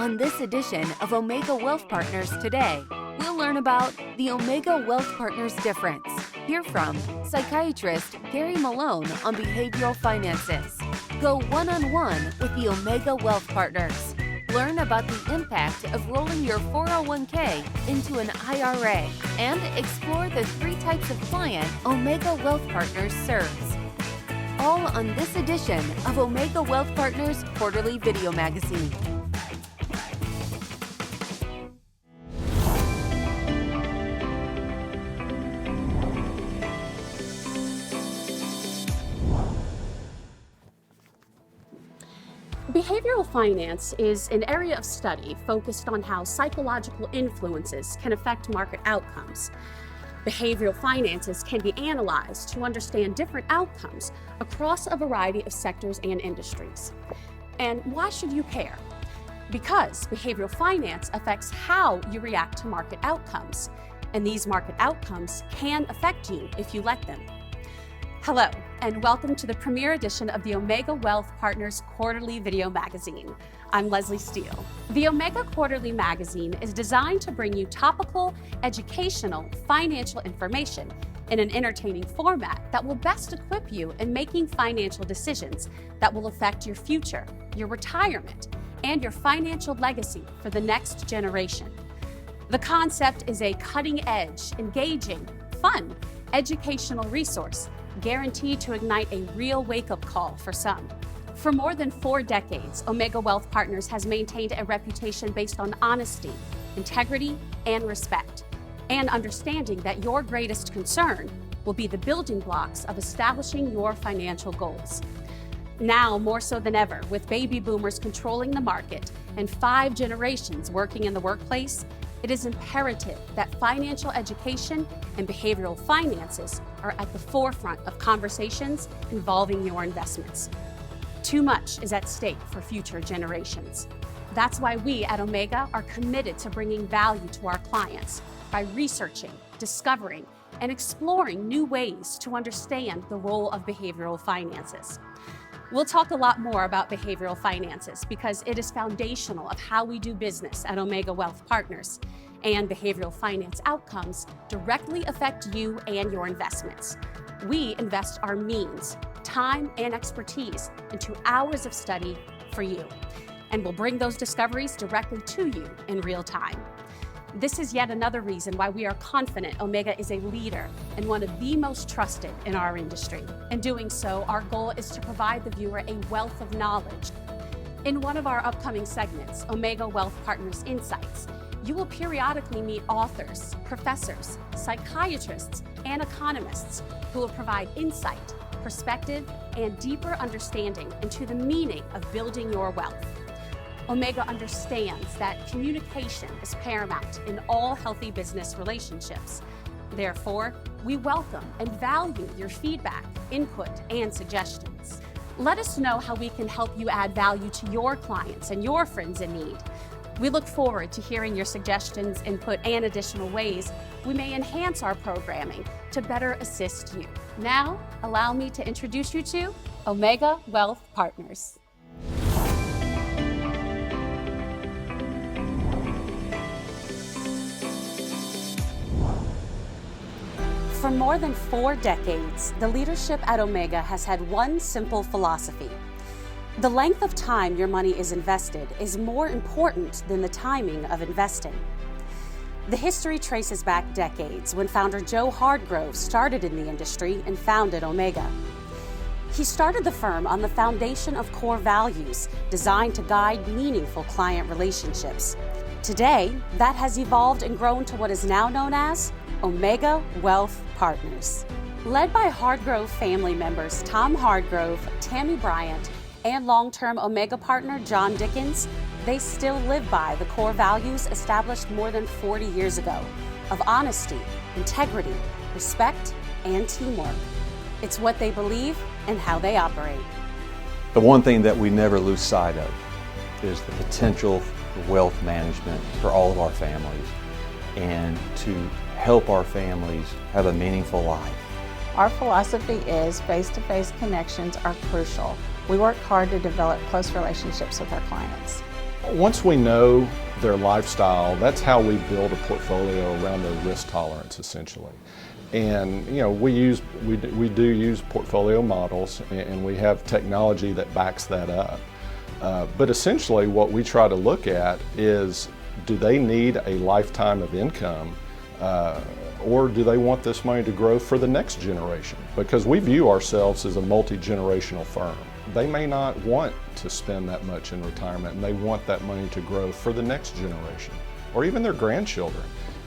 On this edition of Omega Wealth Partners Today, we'll learn about the Omega Wealth Partners difference. Hear from psychiatrist Gary Malone on behavioral finances. Go one-on-one with the Omega Wealth Partners. Learn about the impact of rolling your 401k into an IRA and explore the 3 types of client Omega Wealth Partners serves. All on this edition of Omega Wealth Partners Quarterly Video Magazine. Behavioral finance is an area of study focused on how psychological influences can affect market outcomes. Behavioral finances can be analyzed to understand different outcomes across a variety of sectors and industries. And why should you care? Because behavioral finance affects how you react to market outcomes, and these market outcomes can affect you if you let them. Hello, and welcome to the premiere edition of the Omega Wealth Partners Quarterly Video Magazine. I'm Leslie Steele. The Omega Quarterly Magazine is designed to bring you topical, educational, financial information in an entertaining format that will best equip you in making financial decisions that will affect your future, your retirement, and your financial legacy for the next generation. The concept is a cutting-edge, engaging, fun, educational resource guaranteed to ignite a real wake-up call for some. For more than 4 decades, Omega Wealth Partners has maintained a reputation based on honesty, integrity, and respect, and understanding that your greatest concern will be the building blocks of establishing your financial goals. Now, more so than ever, with baby boomers controlling the market and 5 generations working in the workplace, it is imperative that financial education and behavioral finances are at the forefront of conversations involving your investments. Too much is at stake for future generations. That's why we at Omega are committed to bringing value to our clients by researching, discovering, and exploring new ways to understand the role of behavioral finances. We'll talk a lot more about behavioral finances because it is foundational of how we do business at Omega Wealth Partners, and behavioral finance outcomes directly affect you and your investments. We invest our means, time, and expertise into hours of study for you, and we'll bring those discoveries directly to you in real time. This is yet another reason why we are confident Omega is a leader and one of the most trusted in our industry. In doing so, our goal is to provide the viewer a wealth of knowledge. In one of our upcoming segments, Omega Wealth Partners Insights, you will periodically meet authors, professors, psychiatrists, and economists who will provide insight, perspective, and deeper understanding into the meaning of building your wealth. Omega understands that communication is paramount in all healthy business relationships. Therefore, we welcome and value your feedback, input, and suggestions. Let us know how we can help you add value to your clients and your friends in need. We look forward to hearing your suggestions, input, and additional ways we may enhance our programming to better assist you. Now, allow me to introduce you to Omega Wealth Partners. For more than 4 decades, the leadership at Omega has had one simple philosophy. The length of time your money is invested is more important than the timing of investing. The history traces back decades when founder Joe Hardgrove started in the industry and founded Omega. He started the firm on the foundation of core values designed to guide meaningful client relationships. Today, that has evolved and grown to what is now known as Omega Wealth Partners. Led by Hardgrove family members Tom Hardgrove, Tammy Bryant, and long-term Omega partner John Dickens, they still live by the core values established more than 40 years ago of honesty, integrity, respect, and teamwork. It's what they believe and how they operate. The one thing that we never lose sight of is the potential for wealth management for all of our families and to help our families have a meaningful life. Our philosophy is face-to-face connections are crucial. We work hard to develop close relationships with our clients. Once we know their lifestyle, that's how we build a portfolio around their risk tolerance, essentially. And we do use portfolio models, and we have technology that backs that up. But essentially what we try to look at is, do they need a lifetime of income, or do they want this money to grow for the next generation? Because we view ourselves as a multi-generational firm. They may not want to spend that much in retirement, and they want that money to grow for the next generation, or even their grandchildren.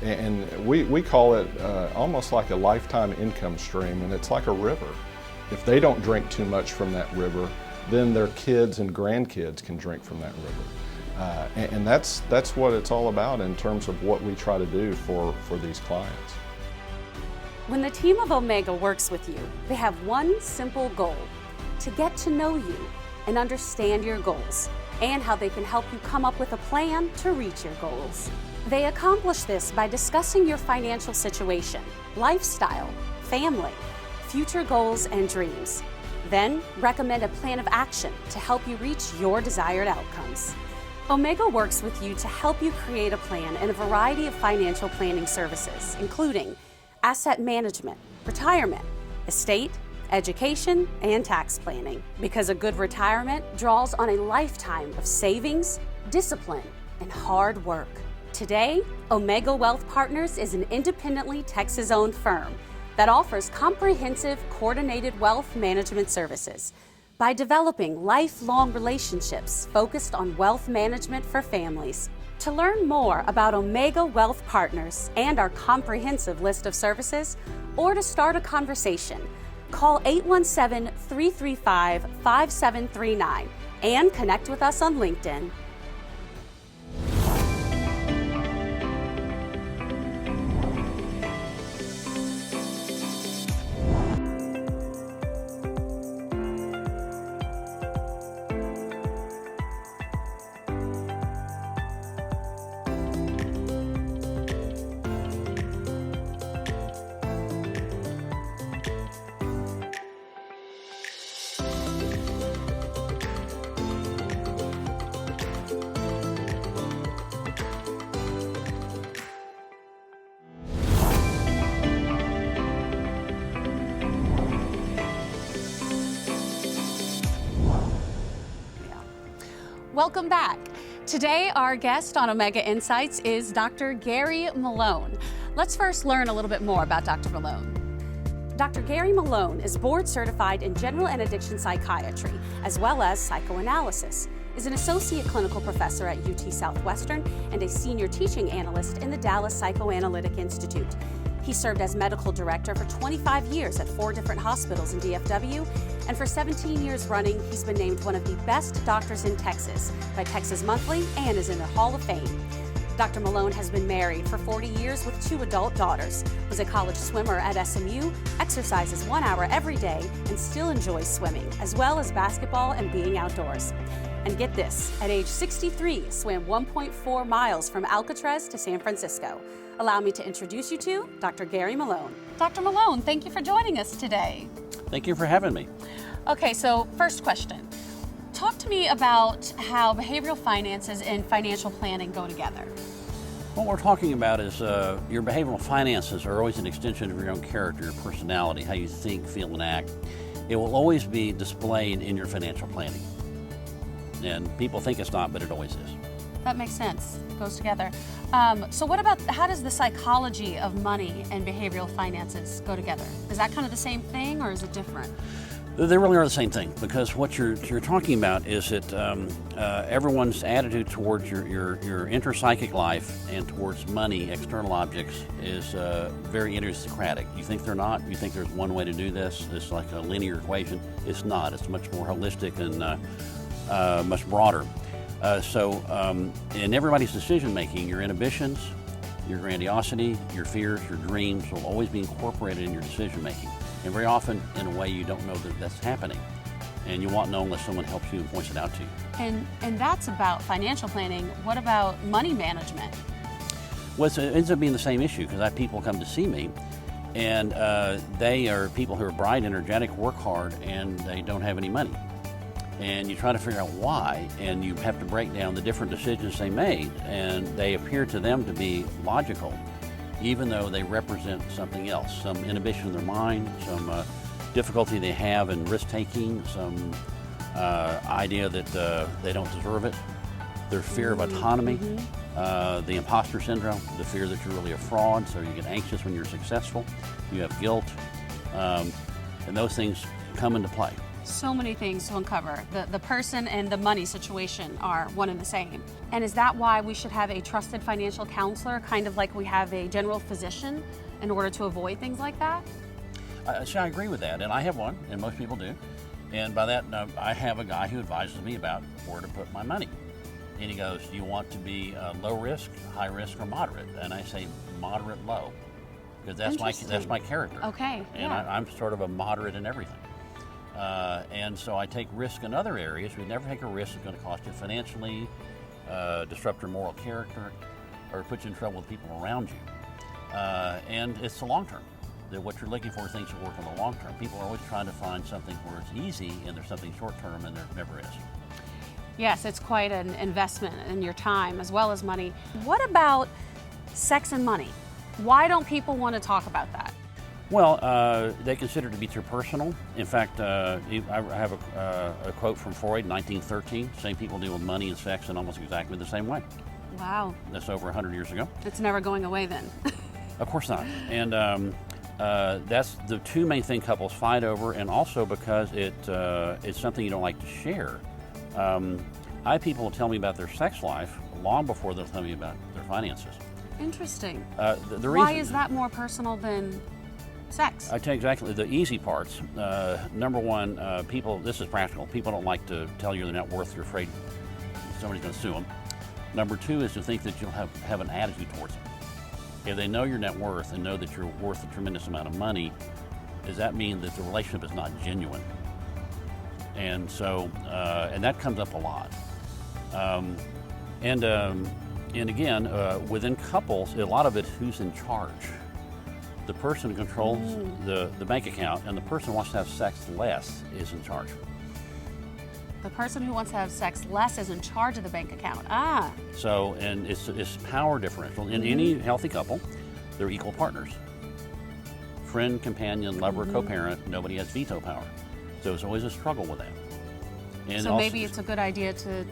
And we call it almost like a lifetime income stream, and it's like a river. If they don't drink too much from that river, then their kids and grandkids can drink from that river. And that's what it's all about in terms of what we try to do for these clients. When the team of Omega works with you, they have one simple goal: to get to know you and understand your goals, and how they can help you come up with a plan to reach your goals. They accomplish this by discussing your financial situation, lifestyle, family, future goals, and dreams. Then recommend a plan of action to help you reach your desired outcomes. Omega works with you to help you create a plan in a variety of financial planning services, including asset management, retirement, estate, education, and tax planning. Because a good retirement draws on a lifetime of savings, discipline, and hard work. Today, Omega Wealth Partners is an independently Texas-owned firm that offers comprehensive, coordinated wealth management services by developing lifelong relationships focused on wealth management for families. To learn more about Omega Wealth Partners and our comprehensive list of services, or to start a conversation, call 817-335-5739 and connect with us on LinkedIn. Welcome back. Today, our guest on Omega Insights is Dr. Gary Malone. Let's first learn a little bit more about Dr. Malone. Dr. Gary Malone is board certified in general and addiction psychiatry, as well as psychoanalysis, is an associate clinical professor at UT Southwestern, and a senior teaching analyst in the Dallas Psychoanalytic Institute. He served as medical director for 25 years at 4 different hospitals in DFW, and for 17 years running, he's been named one of the best doctors in Texas by Texas Monthly and is in the Hall of Fame. Dr. Malone has been married for 40 years with 2 adult daughters, was a college swimmer at SMU, exercises 1 hour every day, and still enjoys swimming, as well as basketball and being outdoors. And get this, at age 63, swam 1.4 miles from Alcatraz to San Francisco. Allow me to introduce you to Dr. Gary Malone. Dr. Malone, thank you for joining us today. Thank you for having me. Okay, so first question. Talk to me about how behavioral finances and financial planning go together. What we're talking about is your behavioral finances are always an extension of your own character, your personality, how you think, feel, and act. It will always be displayed in your financial planning. And people think it's not, but it always is. That makes sense. It goes together. So what about, how does the psychology of money and behavioral finances go together? Is that kind of the same thing, or is it different? They really are the same thing, because what you're talking about is that everyone's attitude towards your interpsychic life and towards money, external objects, is very idiosyncratic. You think they're not? You think there's one way to do this? It's like a linear equation. It's not. It's much more holistic and much broader. So in everybody's decision-making, your inhibitions, your grandiosity, your fears, your dreams will always be incorporated in your decision-making. And very often, in a way, you don't know that that's happening. And you won't know unless someone helps you and points it out to you. And that's about financial planning. What about money management? Well, it ends up being the same issue, because I have people come to see me, and they are people who are bright, energetic, work hard, and they don't have any money. and you try to figure out why, and you have to break down the different decisions they made, and they appear to them to be logical, even though they represent something else, some inhibition in their mind, some difficulty they have in risk-taking, some idea that they don't deserve it, their fear of autonomy, the imposter syndrome, the fear that you're really a fraud, so you get anxious when you're successful, you have guilt, and those things come into play. So many things to uncover. The person and the money situation are one and the same. And is that why we should have a trusted financial counselor, kind of like we have a general physician, in order to avoid things like that? See, I agree with that, and I have one, and most people do. And by that, I have a guy who advises me about where to put my money. And he goes, do you want to be low risk, high risk, or moderate? And I say moderate low, because that's my character. Okay, and yeah. I'm sort of a moderate in everything. And so I take risk in other areas. We never take a risk that's going to cost you financially, disrupt your moral character, or put you in trouble with people around you. And it's the long term. That what you're looking for, things that work in the long term. People are always trying to find something where it's easy and there's something short term, and there never is. Yes, it's quite an investment in your time as well as money. What about sex and money? Why don't people want to talk about that? Well, they consider it to be too personal. In fact, I have a quote from Freud, 1913, saying people deal with money and sex in almost exactly the same way. Wow. That's over 100 years ago. It's never going away then. Of course not. And that's the two main things couples fight over, and also because it's something you don't like to share. I have people tell me about their sex life long before they'll tell me about their finances. Interesting. The Why reason, is that more personal than sex? I tell you exactly the easy parts. Number one, this is practical. People don't like to tell you their net worth. You're afraid somebody's going to sue them. Number two is to think that you'll have an attitude towards them. If they know your net worth and know that you're worth a tremendous amount of money, does that mean that the relationship is not genuine? And so, and that comes up a lot. And again, within couples, a lot of it, who's in charge? The person who controls the bank account, and the person who wants to have sex less is in charge. The person who wants to have sex less is in charge of the bank account. Ah. So, and it's power differential. In any healthy couple, they're equal partners. Friend, companion, lover, co-parent, nobody has veto power. So it's always a struggle with that. And So also, maybe it's a good idea to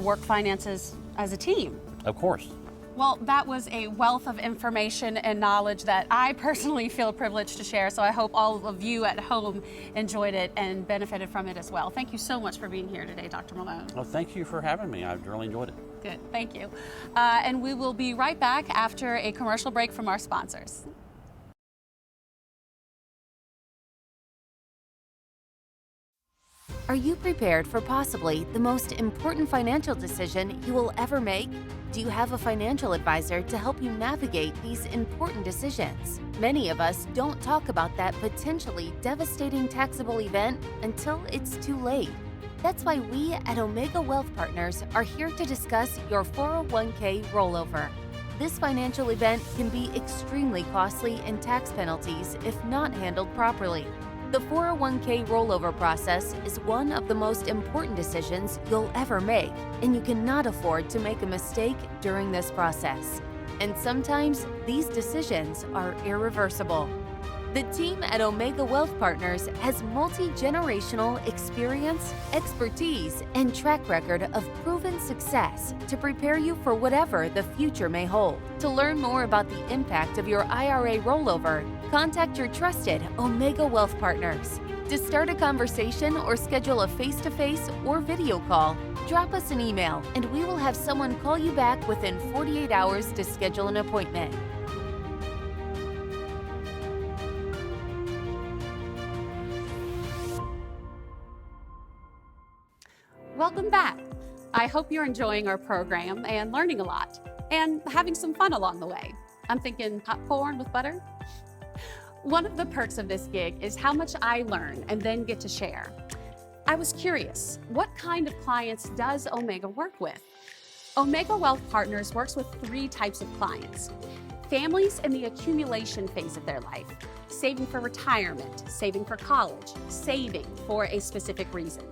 work finances as a team. of course. Well, that was a wealth of information and knowledge that I personally feel privileged to share. So I hope all of you at home enjoyed it and benefited from it as well. Thank you so much for being here today, Dr. Malone. Well, thank you for having me. I've really enjoyed it. Good, thank you. And we will be right back after a commercial break from our sponsors. Are you prepared for possibly the most important financial decision you will ever make? Do you have a financial advisor to help you navigate these important decisions? Many of us don't talk about that potentially devastating taxable event until it's too late. That's why we at Omega Wealth Partners are here to discuss your 401k rollover. This financial event can be extremely costly in tax penalties if not handled properly. The 401k rollover process is one of the most important decisions you'll ever make, and you cannot afford to make a mistake during this process. And sometimes these decisions are irreversible. The team at Omega Wealth Partners has multi-generational experience, expertise, and track record of proven success to prepare you for whatever the future may hold. To learn more about the impact of your IRA rollover, contact your trusted Omega Wealth Partners. To start a conversation or schedule a face-to-face or video call, drop us an email and we will have someone call you back within 48 hours to schedule an appointment. Welcome back. I hope you're enjoying our program and learning a lot and having some fun along the way. I'm thinking popcorn with butter. One of the perks of this gig is how much I learn and then get to share. I was curious, what kind of clients does Omega work with? Omega Wealth Partners works with 3 types of clients. Families in the accumulation phase of their life, saving for retirement, saving for college, saving for a specific reason.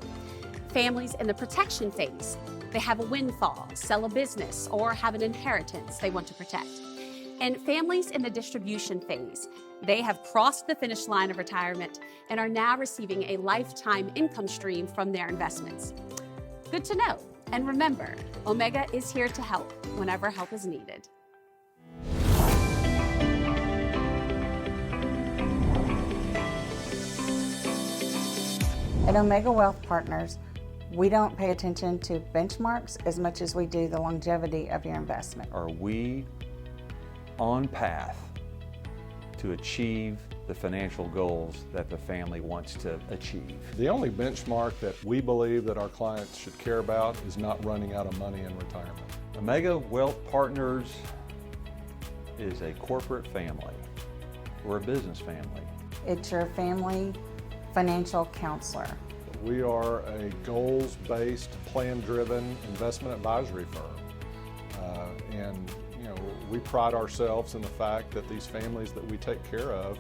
Families in the protection phase, they have a windfall, sell a business, or have an inheritance they want to protect. And families in the distribution phase, they have crossed the finish line of retirement and are now receiving a lifetime income stream from their investments. Good to know. And remember, Omega is here to help whenever help is needed. At Omega Wealth Partners, we don't pay attention to benchmarks as much as we do the longevity of your investment. Are we on path to achieve the financial goals that the family wants to achieve? The only benchmark that we believe that our clients should care about is not running out of money in retirement. Omega Wealth Partners is a corporate family. We're a business family. It's your family financial counselor. We are a goals-based, plan-driven investment advisory firm. And we pride ourselves in the fact that these families that we take care of,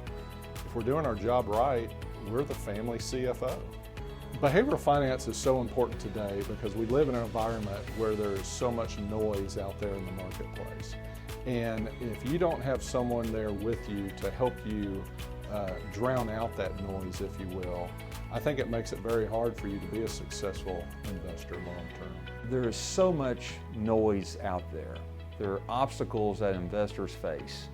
if we're doing our job right, we're the family CFO. Behavioral finance is so important today because we live in an environment where there's so much noise out there in the marketplace. And if you don't have someone there with you to help you drown out that noise, if you will, I think it makes it very hard for you to be a successful investor long term. There is so much noise out there. There are obstacles that investors face,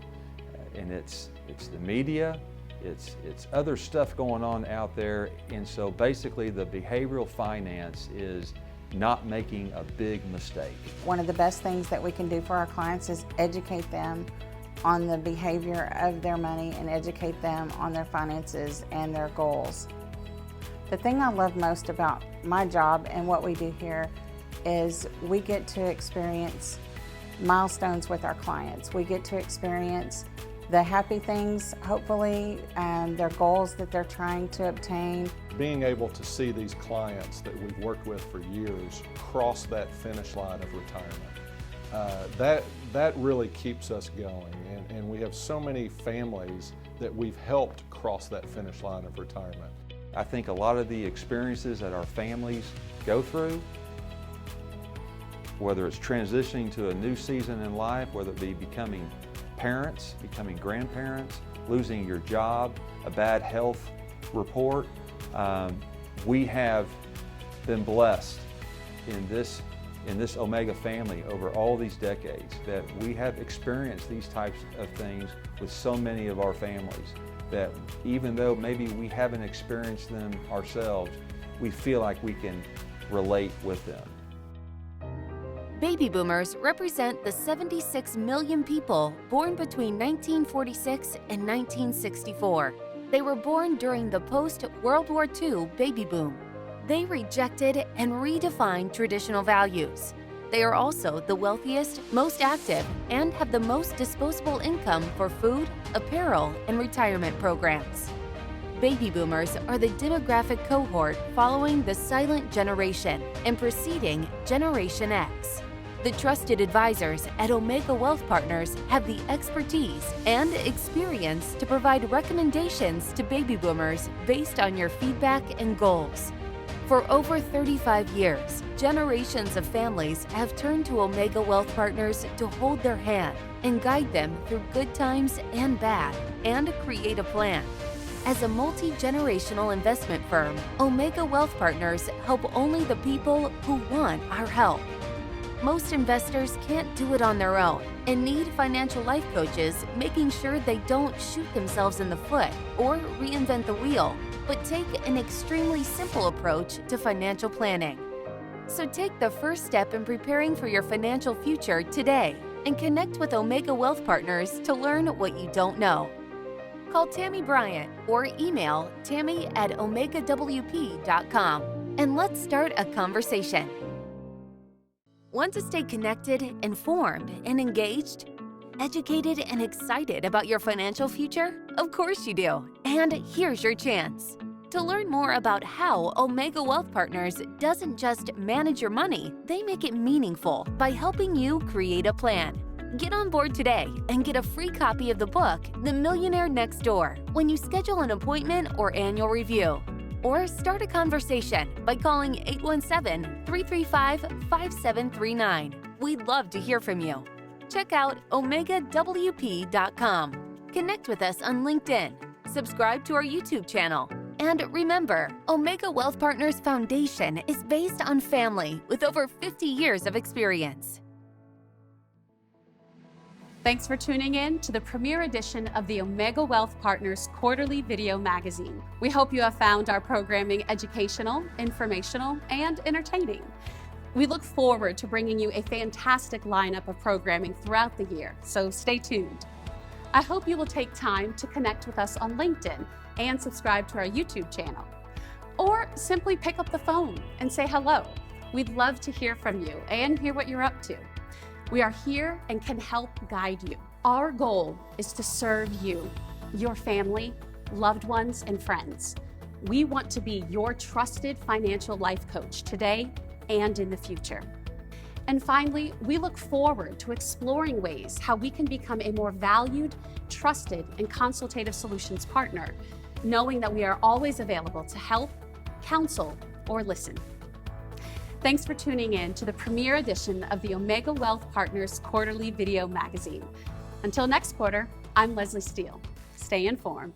and it's the media, it's other stuff going on out there, and so basically the behavioral finance is not making a big mistake. One of the best things that we can do for our clients is educate them on the behavior of their money and educate them on their finances and their goals. The thing I love most about my job and what we do here is we get to experience milestones with our clients. We get to experience the happy things, hopefully, and their goals that they're trying to obtain. Being able to see these clients that we've worked with for years cross that finish line of retirement, that really keeps us going. And we have so many families that we've helped cross that finish line of retirement. I think a lot of the experiences that our families go through, whether it's transitioning to a new season in life, whether it be becoming parents, becoming grandparents, losing your job, a bad health report, we have been blessed in this Omega family over all these decades that we have experienced these types of things with so many of our families, that even though maybe we haven't experienced them ourselves, we feel like we can relate with them. Baby boomers represent the 76 million people born between 1946 and 1964. They were born during the post-World War II baby boom. They rejected and redefined traditional values. They are also the wealthiest, most active, and have the most disposable income for food, apparel, and retirement programs. Baby boomers are the demographic cohort following the silent generation and preceding Generation X. The trusted advisors at Omega Wealth Partners have the expertise and experience to provide recommendations to baby boomers based on your feedback and goals. For over 35 years, generations of families have turned to Omega Wealth Partners to hold their hand and guide them through good times and bad, and create a plan. As a multi-generational investment firm, Omega Wealth Partners help only the people who want our help. Most investors can't do it on their own and need financial life coaches making sure they don't shoot themselves in the foot or reinvent the wheel, but take an extremely simple approach to financial planning. So take the first step in preparing for your financial future today and connect with Omega Wealth Partners to learn what you don't know. Call Tammy Bryant or email tammy@omegawp.com and let's start a conversation. Want to stay connected, informed, and engaged? Educated and excited about your financial future? Of course you do. And here's your chance. To learn more about how Omega Wealth Partners doesn't just manage your money, they make it meaningful by helping you create a plan. Get on board today and get a free copy of the book, The Millionaire Next Door, when you schedule an appointment or annual review. or start a conversation by calling 817-335-5739. We'd love to hear from you. Check out OmegaWP.com. Connect with us on LinkedIn. Subscribe to our YouTube channel. And remember, Omega Wealth Partners Foundation is based on family with over 50 years of experience. Thanks for tuning in to the premiere edition of the Omega Wealth Partners Quarterly Video Magazine. We hope you have found our programming educational, informational, and entertaining. We look forward to bringing you a fantastic lineup of programming throughout the year, so stay tuned. I hope you will take time to connect with us on LinkedIn and subscribe to our YouTube channel. Or simply pick up the phone and say hello. We'd love to hear from you and hear what you're up to. We are here and can help guide you. Our goal is to serve you, your family, loved ones, and friends. We want to be your trusted financial life coach today and in the future. And finally, we look forward to exploring ways how we can become a more valued, trusted, and consultative solutions partner, knowing that we are always available to help, counsel, or listen. Thanks for tuning in to the premiere edition of the Omega Wealth Partners Quarterly Video Magazine. Until next quarter, I'm Leslie Steele. Stay informed.